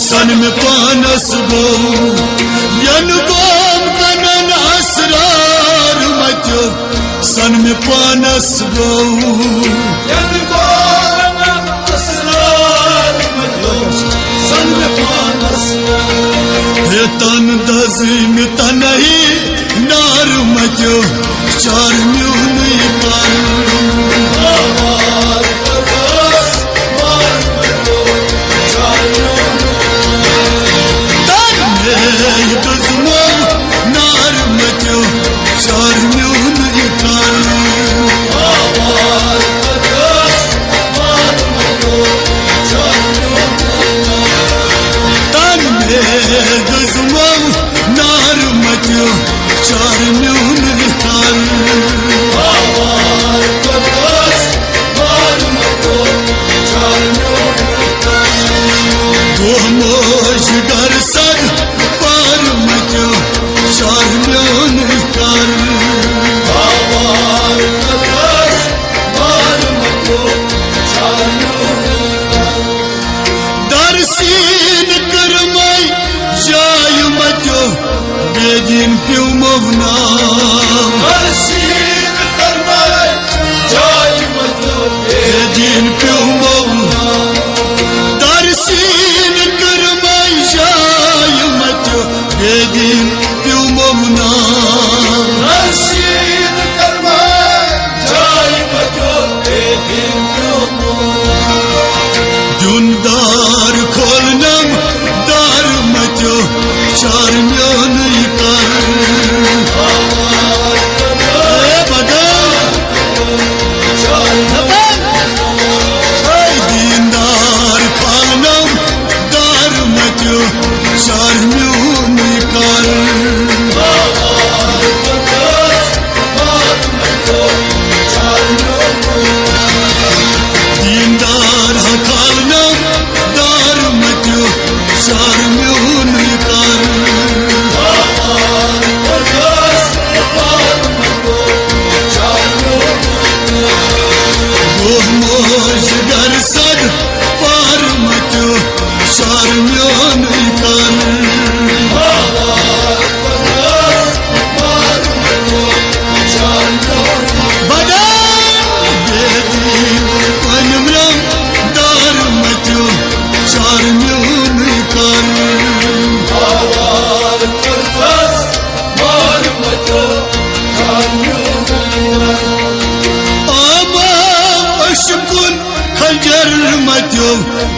सन में पानस गो यन गोम कनन असरार मचो सन में पानस गो यन गोम असरार मचो सन में पानस गो हे तन दजिम तनही नार मचो चार म्यून कर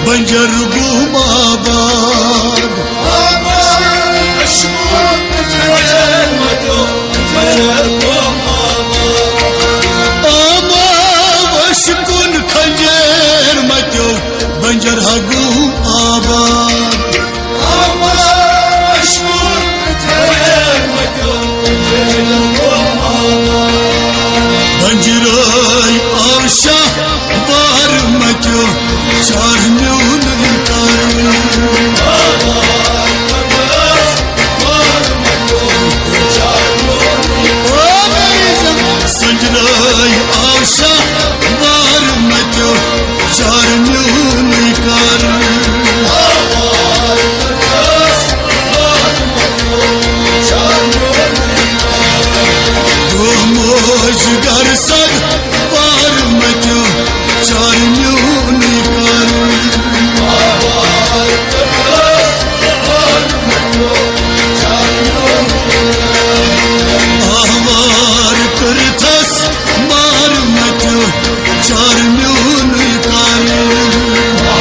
बंजर गुमाबाद अशकुन खंजर मचो बंजर हगू आबाद बंजराई आवशा बार मचो चार म्यून संजराई आवशा बार मचो चार म्यून कर दो मोज घर सद बार मचो चार म्यून कर आवार करथस मार मचो चार म्यून कर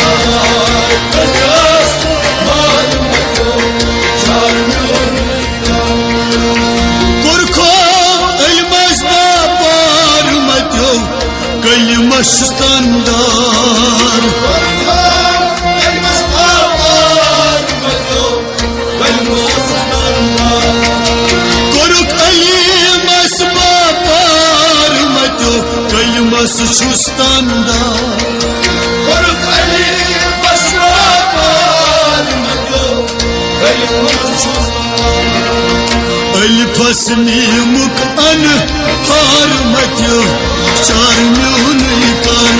कुरखो इल्मस बार मचो कई मस्तंदार Şustanda Koruk Ali Basrabar Ali pasmi muk an harmatyo charmyun kan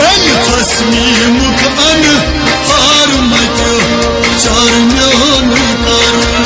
Ali pasmi muk an harmatyo charmyun kan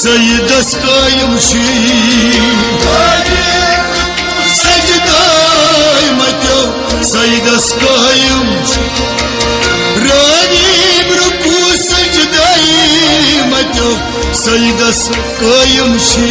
Sayıdas kayımşı Secdaymatyo Sayıdas kayımşı Ranim ruku secdaymatyo Sayıdas kayımşı